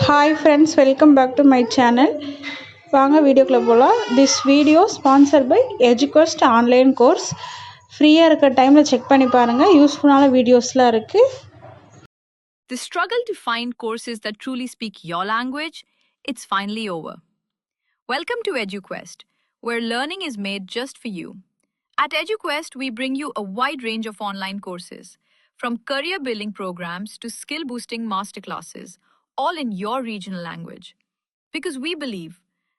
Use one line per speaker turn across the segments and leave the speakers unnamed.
Hi friends, welcome back to my channel. வாங்க வீடியோக்குள்ள போகலாம். This video sponsored by EduQuest online course. ஃப்ரீயாக இருக்க டைமில் செக் பண்ணி பாருங்கள். யூஸ்ஃபுல்லான வீடியோஸ்லாம் இருக்குது.
The struggle to find courses that truly speak your language, it's finally over. Welcome to EduQuest, where learning is made just for you. At EduQuest, we bring you a wide range of online courses, from career building programs to skill boosting masterclasses, all in your regional language. Because we believe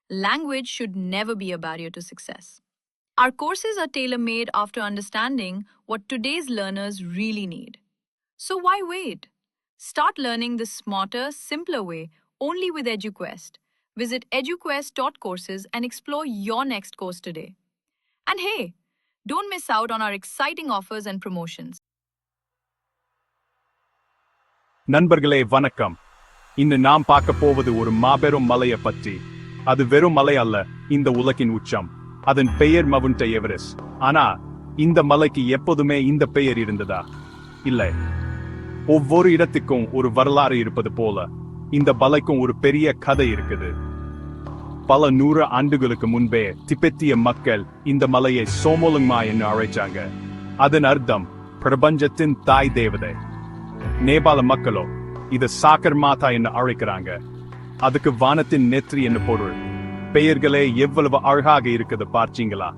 language should never be a barrier to success. Our courses are tailor-made after understanding what today's learners really need. So why wait? Start learning the smarter, simpler way only with EduQuest. Visit eduquest.courses and explore your next course today. And hey, don't miss out on our exciting offers and promotions.
நண்பர்களே வணக்கம். இன்று நாம் பார்க்க போவது ஒரு மாபெரும் மலையை பற்றி. அது வெறும் மலை அல்ல, இந்த உலகின் உச்சம். அதன் பெயர் மவுண்ட் எவரெஸ்ட். ஆனா இந்த மலைக்கு எப்போதுமே இந்த பெயர் இருந்ததா? இல்லை. ஒவ்வொரு இடத்துக்கும் ஒரு வரலாறு இருப்பது போல இந்த மலைக்கும் ஒரு பெரிய கதை இருக்குது. பல 100 ஆண்டுகளுக்கு முன்பே திபெத்திய மக்கள் இந்த மலையை சோமோலுங்மா என்று அழைச்சாங்க. அதன் அர்த்தம் பிரபஞ்சத்தின் தாய் தேவதை. நேபாள மக்களோ இத சாகர் மாதா என்று அழைக்கிறாங்க. அதுக்கு வானத்தின் நெற்றி என்று பொருள். பெயர்களே எவ்வளவு அழகாக இருக்குது பார்த்தீங்களா?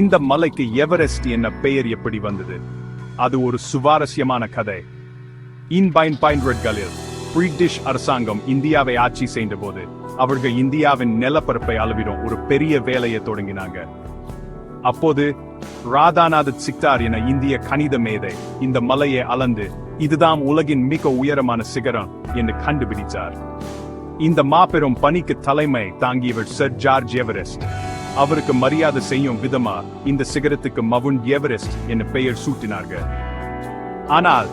இந்த மலைக்கு எவரெஸ்ட் என்ன பெயர் எப்படி வந்தது? அது ஒரு சுவாரஸ்யமான கதை. இன் பிரிட்டிஷ் அரசாங்கம் இந்தியாவை ஆட்சி செய்த போது அவர்கள் இந்தியாவின் நிலப்பரப்பை அளவிடும் ஒரு பெரிய வேலையை தொடங்கினாங்க. அப்போது ராதாநாத் சிக்தார் என இந்திய கணித மேதை இந்த மலையை அளந்து இதுதான் உலகின் மிக உயரமான சிகரம் என்று கண்டுபிடித்தார். இந்த மாபெரும் பணிக்கு தலைமை தாங்கியவர் சர் ஜார்ஜ் எவரெஸ்ட். அவருக்கு மரியாதை செய்யும் விதமா இந்த சிகரத்துக்கு மவுண்ட் எவரெஸ்ட் என பெயர் சூட்டினார்கள். ஆனால்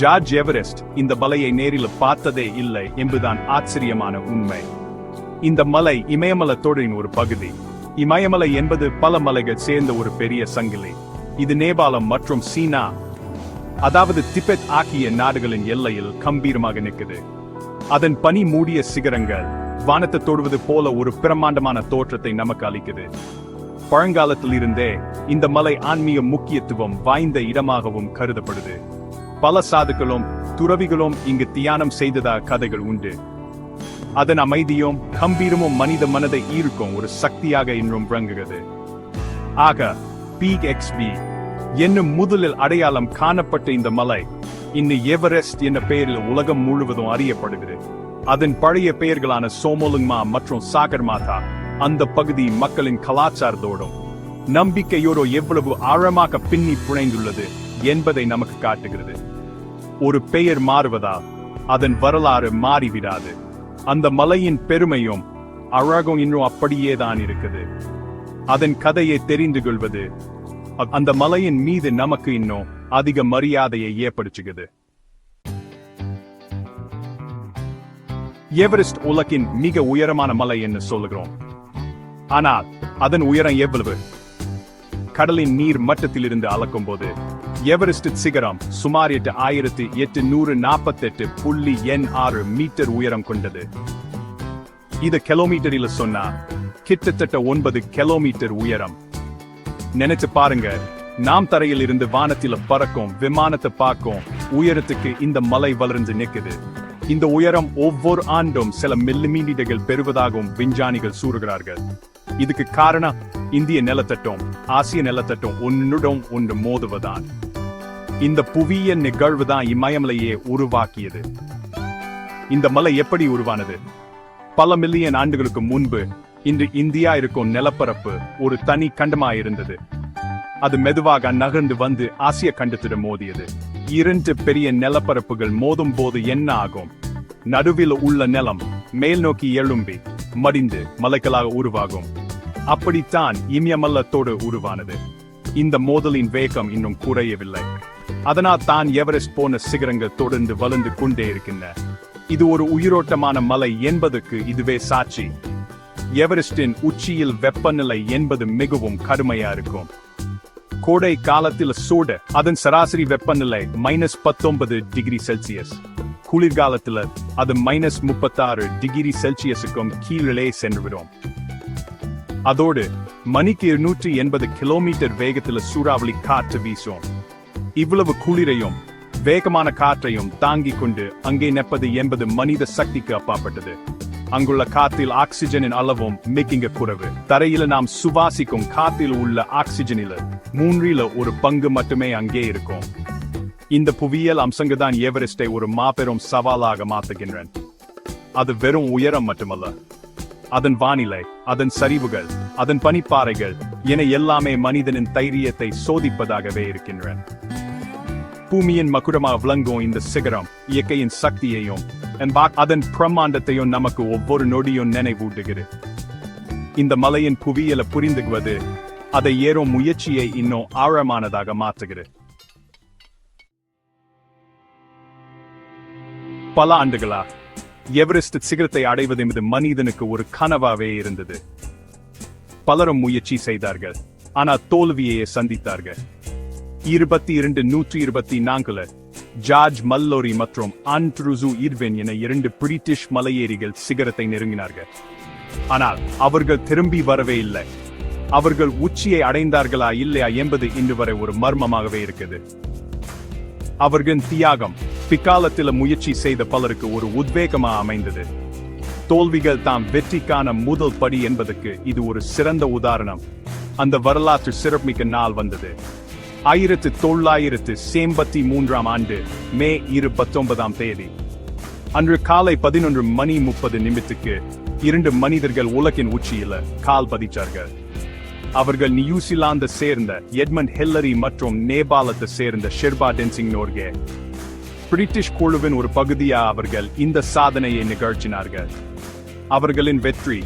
ஜார்ஜ் எவரெஸ்ட் இந்த மலையை நேரில் பார்த்ததே இல்லை என்பதுதான் ஆச்சரியமான உண்மை. இந்த மலை இமயமலை தொடரின் ஒரு பகுதி. இமயமலை என்பது பல மலைகள் சேர்ந்த ஒரு பெரிய சங்கிலி. இது நேபாளம் மற்றும் சீனா, அதாவது திபெத் ஆகிய நாடுகளின் எல்லையில் கம்பீரமாக நிற்குது. அதன் பனி மூடிய சிகரங்கள் வானத்தை தொடுவது போல ஒரு பிரம்மாண்டமான தோற்றத்தை நமக்கு அளிக்குது. பழங்காலத்தில் இருந்தே இந்த மலை ஆன்மீக முக்கியத்துவம் வாய்ந்த இடமாகவும் கருதப்படுது. பல சாதுக்களும் துறவிகளும் இங்கு தியானம் செய்ததாக கதைகள் உண்டு. அதன் அமைதியும் கம்பீரமும் மனித மனதை ஈர்க்கும் ஒரு சக்தியாக இன்னும் விளங்குகிறது. ஆக PXB என்னும் முதலில் அடையாளம் காணப்பட்ட இந்த மலை இன்று எவரெஸ்ட் என்ற பெயரில் உலகம் முழுவதும் அறியப்படுகிறது. அதன் பழைய பெயர்களான சோமோலுங்மா மற்றும் சாகர் மாதா அந்த பகுதி மக்களின் கலாச்சாரத்தோடும் நம்பிக்கையோடு எவ்வளவு ஆழமாக பின்னி புனைந்துள்ளது என்பதை நமக்கு காட்டுகிறது. ஒரு பெயர் மாறுவதால் அதன் வரலாறு மாறிவிடாது. அந்த மலையின் பெருமையும் அழகும் இன்னும் அப்படியேதான் இருக்குது. அதன் கதையை தெரிந்து கொள்வது அந்த மலையின் மீது நமக்கு இன்னும் அதிக மரியாதையை ஏற்படுத்துகிறது. எவரெஸ்ட் உலகின் மிக உயரமான மலை என்று சொல்லுகிறோம். ஆனால் அதன் உயரம் எவ்வளவு? கடலின் நீர் மட்டத்திலிருந்து அளக்கும் போது எவரெஸ்ட் சிகரம் சுமார் 8848.6 மீட்டர் உயரம் கொண்டது. இது கிலோமீட்டரில் சொன்னா கிட்டத்தட்ட 9 கிலோமீட்டர் உயரம். நினைச்சு பாருங்க, நாம் தரையில் இருந்து வானத்தில் பறக்கும் விமானத்தை பார்க்கும் உயரத்துக்கு இந்த மலை வளர்ந்து நிற்குது. இந்த உயரம் ஒவ்வொரு ஆண்டும் சில மில்லிமீட்டர்கள் பெறுவதாகவும் விஞ்ஞானிகள் கூறுகிறார்கள். இதுக்கு காரணம் இந்திய நிலத்தட்டும் ஆசிய நிலத்தட்டும் ஒன்றுடன் ஒன்று மோதுவதான். இந்த புவிய நிகழ்வுதான் இமயமலையை உருவாக்கியது. இந்த மலை எப்படி உருவானது? பல மில்லியன் ஆண்டுகளுக்கு முன்பு இன்று இந்தியா இருக்கும் நிலப்பரப்பு ஒரு தனி கண்டமாயிருந்தது. அது மெதுவாக நகர்ந்து வந்து ஆசிய கண்டத்திடம் மோதியது. 2 பெரிய நிலப்பரப்புகள் மோதும் போது என்ன ஆகும்? நடுவில் உள்ள நிலம் மேல் நோக்கி எழும்பி மடிந்து மலைகளாக உருவாகும். அப்படித்தான் இமயமலத்தோடு உருவானது. இந்த மோதலின் வேகம் இன்னும் குறையவில்லை. அதனால் தான் எவரெஸ்ட் போன சிகரங்கள் தொடர்ந்து வளர்ந்து கொண்டே இருக்கின்றன. இது ஒரு உயிரோட்டமான மலை என்பதற்கு இதுவே சாட்சி. எவரெஸ்டின் உச்சியில் வெப்பநிலை என்பது மிகவும் கடுமையா இருக்கும். கோடை காலத்தில் சூடு அதன் சராசரி வெப்பநிலை -19 டிகிரி செல்சியஸ். குளிர்காலத்துல அது -36 டிகிரி செல்சியஸுக்கும் கீழே சென்றுவிடும். அதோடு மணிக்கு 280 கிலோமீட்டர் வேகத்துல சூறாவளி காற்று வீசும். இவ்வளவு குளிரையும் வேகமான காற்றையும் தாங்கிக் கொண்டு அங்கே நிற்பது என்பது மனித சக்திக்கு அப்பாற்பட்டது. அங்குள்ள காற்றில் ஆக்சிஜனின் அளவும் மிக குறைவு. தரையில நாம் சுவாசிக்கும் காற்றில் உள்ள ஆக்சிஜனில் 1/3 மட்டுமே அங்கே இருக்கும். இந்த புவியியல் அம்சங்கள் தான் எவரெஸ்டை ஒரு மாபெரும் சவாலாக மாற்றுகின்றன. அது வெறும் உயரம் மட்டுமல்ல, அதன் வானிலை, அதன் சரிவுகள், அதன் பனிப்பாறைகள் என எல்லாமே மனிதனின் தைரியத்தை சோதிப்பதாகவே இருக்கின்றன. பூமியின் மகுடமாக விளங்கும் இந்த சிகரம் இயற்கையின் சக்தியையும் அதன் பிரம்மாண்டத்தையும் நமக்கு ஒவ்வொரு நொடியும் நினைவூட்டுகிறது. இந்த மலையின் புவியியலை புரிந்துக்குவது அதை ஏறும் முயற்சியை இன்னும் ஆழமானதாக மாற்றுகிறது. பல ஆண்டுகளா எவரெஸ்ட் சிகரத்தை அடைவது என்பது மனிதனுக்கு ஒரு கனவாவே இருந்தது. பலரும் முயற்சி செய்தார்கள், ஆனால் தோல்வியை சந்தித்தார்கள். 124 ஜார்ஜ் மல்லோரி மற்றும் ஆண்ட்ரூசு இர்வின் என 2 பிரிட்டிஷ் மலையேறிகள் சிகரத்தை நெருங்கினார்கள். ஆனால் அவர்கள் திரும்பி வரவே இல்லை. அவர்கள் உச்சியை அடைந்தார்களா இல்லையா என்பது இன்று வரை ஒரு மர்மமாகவே இருக்குது. அவர்களின் தியாகம் பிற்காலத்தில் முயற்சி செய்த பலருக்கு ஒரு உத்வேகமாக அமைந்தது. தோல்விகள் தாம் வெற்றிக்கான முதல் படி என்பதற்கு இது ஒரு சிறந்த உதாரணம். அந்த வரலாற்று சிறப்புமிக்க நாள் வந்தது. 1983 ஆண்டு மே 29 அன்று காலை 11:30 2 மனிதர்கள் உலகின் உச்சியில கால் பதிச்சார்கள். அவர்கள் நியூசிலாந்தை சேர்ந்த எட்மண்ட் ஹில்லரி மற்றும் நேபாளத்தை சேர்ந்த ஷெர்பா டென்சிங் நோர்கே. பிரிட்டிஷ் குழுவின் ஒரு பகுதியா அவர்கள் இந்த சாதனையை நிகழ்த்தினார்கள். அவர்களின் வெற்றி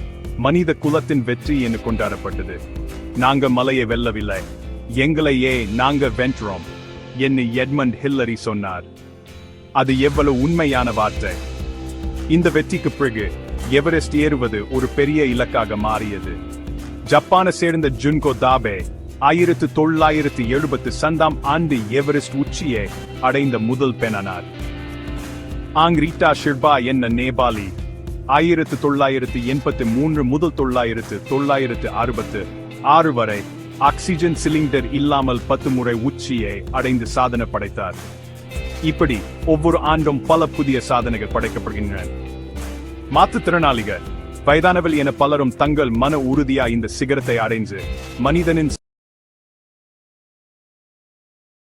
மனித குலத்தின் வெற்றி என்று கொண்டாடப்பட்டது. நாங்க மலையை வெல்லவில்லை, எங்களையே நாங்க வென்றோம் என்று எட்மண்ட் ஹில்லரி சொன்னார். அது எவ்வளவு உண்மையான வார்த்தை! இந்த வெற்றிக்கு பிறகு எவரெஸ்ட் ஏறுவது ஒரு பெரிய இலக்காக மாறியது. ஜப்பானை சேர்ந்த ஜுன்கோ தாபே 1970 ஆண்டு எவரெஸ்ட் உச்சியை அடைந்த முதல் பெண்ணானார். ஆங்ரீட்டா ஷெர்பா என்ற நேபாளி 1983 முதல் 1966 வரை ஆக்சிஜன் சிலிண்டர் இல்லாமல் 10 முறை உச்சியை அடைந்து சாதனை படைத்தார். இப்படி ஒவ்வொரு ஆண்டும் பல புதிய சாதனைகள் படைக்கப்படுகின்றன. மாற்றுத்திறனாளிகள், வயதானவர்கள் என பலரும் தங்கள் மன உறுதியா இந்த சிகரத்தை அடைந்து மனிதனின்